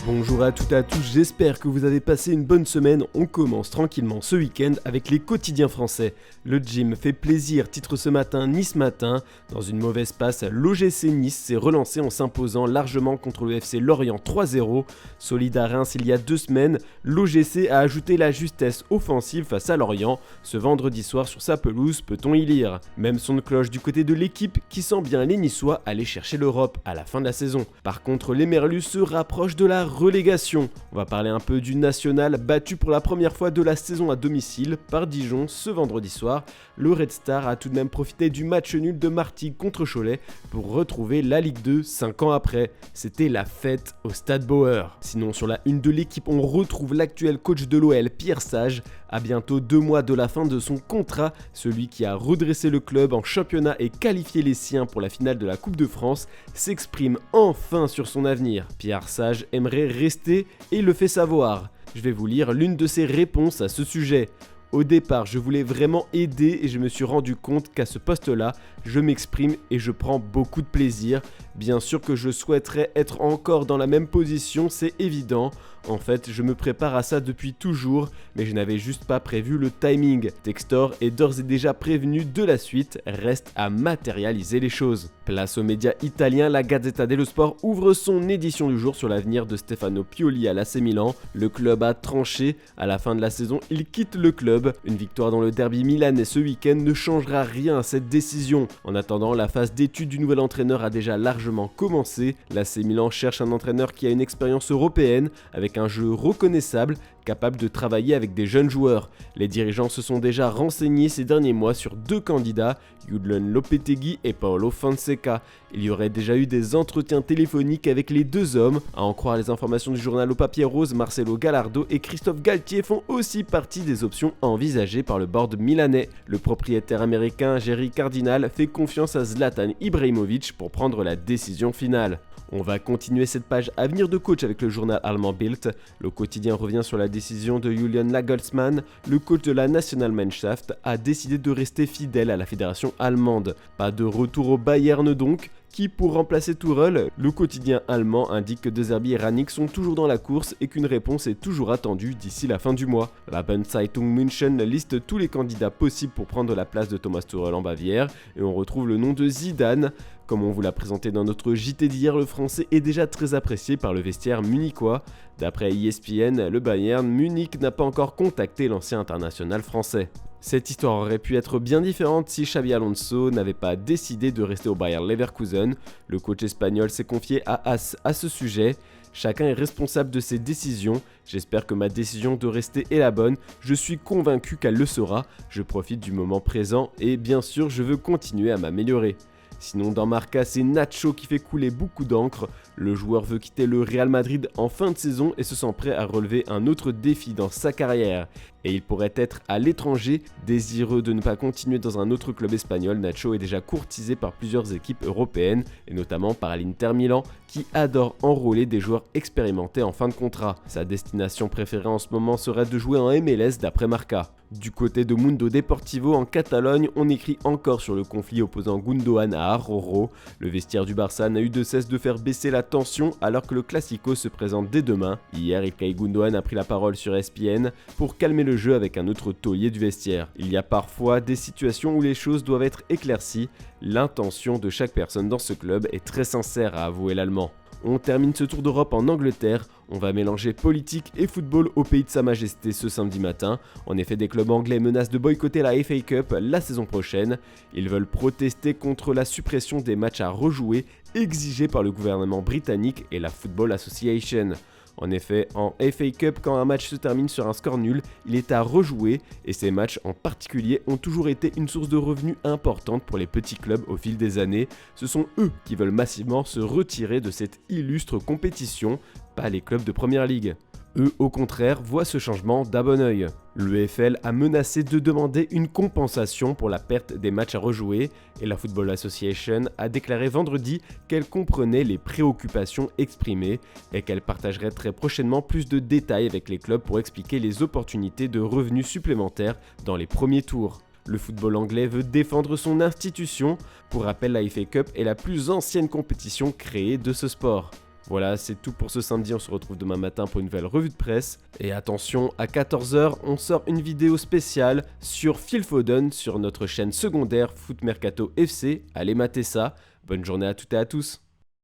Bonjour à toutes et à tous, j'espère que vous avez passé une bonne semaine. On commence tranquillement ce week-end avec les quotidiens français. Le gym fait plaisir, titre ce matin Nice Matin. Dans une mauvaise passe, l'OGC Nice s'est relancé en s'imposant largement contre le FC Lorient 3-0. Solide à Reims il y a 2 semaines, l'OGC a ajouté la justesse offensive face à Lorient. Ce vendredi soir sur sa pelouse, peut-on y lire. Même son de cloche du côté de l'équipe qui sent bien les Niçois aller chercher l'Europe à la fin de la saison. Par contre, les Merlus se rapprochent de la relégation. On va parler un peu du National battu pour la première fois de la saison à domicile par Dijon ce vendredi soir. Le Red Star a tout de même profité du match nul de Martigues contre Cholet pour retrouver la Ligue 2 5 ans après. C'était la fête au Stade Bauer. Sinon sur la une de l'équipe, on retrouve l'actuel coach de l'OL Pierre Sage. À bientôt 2 mois de la fin de son contrat, celui qui a redressé le club en championnat et qualifié les siens pour la finale de la Coupe de France s'exprime enfin sur son avenir. Pierre Sage aimerait rester et le fait savoir. Je vais vous lire l'une de ses réponses à ce sujet. Au départ, je voulais vraiment aider et je me suis rendu compte qu'à ce poste-là, je m'exprime et je prends beaucoup de plaisir. Bien sûr que je souhaiterais être encore dans la même position, c'est évident. En fait, je me prépare à ça depuis toujours, mais je n'avais juste pas prévu le timing. Textor est d'ores et déjà prévenu de la suite, reste à matérialiser les choses. Place aux médias italiens, la Gazzetta dello Sport ouvre son édition du jour sur l'avenir de Stefano Pioli à l'AC Milan. Le club a tranché, à la fin de la saison, il quitte le club. Une victoire dans le derby milanais ce week-end ne changera rien à cette décision. En attendant, la phase d'étude du nouvel entraîneur a déjà largement commencé. L'AC Milan cherche un entraîneur qui a une expérience européenne, avec un jeu reconnaissable, capable de travailler avec des jeunes joueurs. Les dirigeants se sont déjà renseignés ces derniers mois sur 2 candidats, Julen Lopetegui et Paolo Fonseca. Il y aurait déjà eu des entretiens téléphoniques avec les 2 hommes. À en croire les informations du journal au papier rose, Marcelo Gallardo et Christophe Galtier font aussi partie des options envisagées par le board milanais. Le propriétaire américain Jerry Cardinal fait confiance à Zlatan Ibrahimovic pour prendre la décision finale. On va continuer cette page avenir de coach avec le journal allemand Bild. Le quotidien revient sur la décision de Julian Nagelsmann. Le coach de la Nationalmannschaft a décidé de rester fidèle à la fédération allemande. Pas de retour au Bayern donc. Qui pour remplacer Tourelle? Le quotidien allemand indique que De Zerbi et Rangnick sont toujours dans la course et qu'une réponse est toujours attendue d'ici la fin du mois. La Zeitung München liste tous les candidats possibles pour prendre la place de Thomas Tuchel en Bavière et on retrouve le nom de Zidane. Comme on vous l'a présenté dans notre JT d'hier, le français est déjà très apprécié par le vestiaire munichois. D'après ESPN, le Bayern Munich n'a pas encore contacté l'ancien international français. Cette histoire aurait pu être bien différente si Xabi Alonso n'avait pas décidé de rester au Bayer Leverkusen. Le coach espagnol s'est confié à AS à ce sujet. Chacun est responsable de ses décisions. J'espère que ma décision de rester est la bonne. Je suis convaincu qu'elle le sera. Je profite du moment présent et bien sûr je veux continuer à m'améliorer. Sinon dans Marca, c'est Nacho qui fait couler beaucoup d'encre. Le joueur veut quitter le Real Madrid en fin de saison et se sent prêt à relever un autre défi dans sa carrière. Et il pourrait être à l'étranger, désireux de ne pas continuer dans un autre club espagnol. Nacho est déjà courtisé par plusieurs équipes européennes, et notamment par l'Inter Milan, qui adore enrôler des joueurs expérimentés en fin de contrat. Sa destination préférée en ce moment serait de jouer en MLS d'après Marca. Du côté de Mundo Deportivo en Catalogne, on écrit encore sur le conflit opposant Gundogan à Arroyo. Le vestiaire du Barça n'a eu de cesse de faire baisser la tension alors que le Classico se présente dès demain. Hier, Ilkay Gundogan a pris la parole sur ESPN pour calmer le jeu avec un autre taulier du vestiaire. Il y a parfois des situations où les choses doivent être éclaircies. L'intention de chaque personne dans ce club est très sincère, a avoué l'Allemand. On termine ce tour d'Europe en Angleterre. On va mélanger politique et football au pays de Sa Majesté ce samedi matin. En effet, des clubs anglais menacent de boycotter la FA Cup la saison prochaine. Ils veulent protester contre la suppression des matchs à rejouer exigés par le gouvernement britannique et la Football Association. En effet, en FA Cup, quand un match se termine sur un score nul, il est à rejouer et ces matchs en particulier ont toujours été une source de revenus importante pour les petits clubs au fil des années. Ce sont eux qui veulent massivement se retirer de cette illustre compétition, pas les clubs de première ligue. Eux, au contraire, voient ce changement d'un bon œil. L'UEFL a menacé de demander une compensation pour la perte des matchs à rejouer et la Football Association a déclaré vendredi qu'elle comprenait les préoccupations exprimées et qu'elle partagerait très prochainement plus de détails avec les clubs pour expliquer les opportunités de revenus supplémentaires dans les premiers tours. Le football anglais veut défendre son institution. Pour rappel, la FA Cup est la plus ancienne compétition créée de ce sport. Voilà, c'est tout pour ce samedi, on se retrouve demain matin pour une nouvelle revue de presse. Et attention, à 14 h, on sort une vidéo spéciale sur Phil Foden sur notre chaîne secondaire Foot Mercato FC. Allez mater ça, bonne journée à toutes et à tous.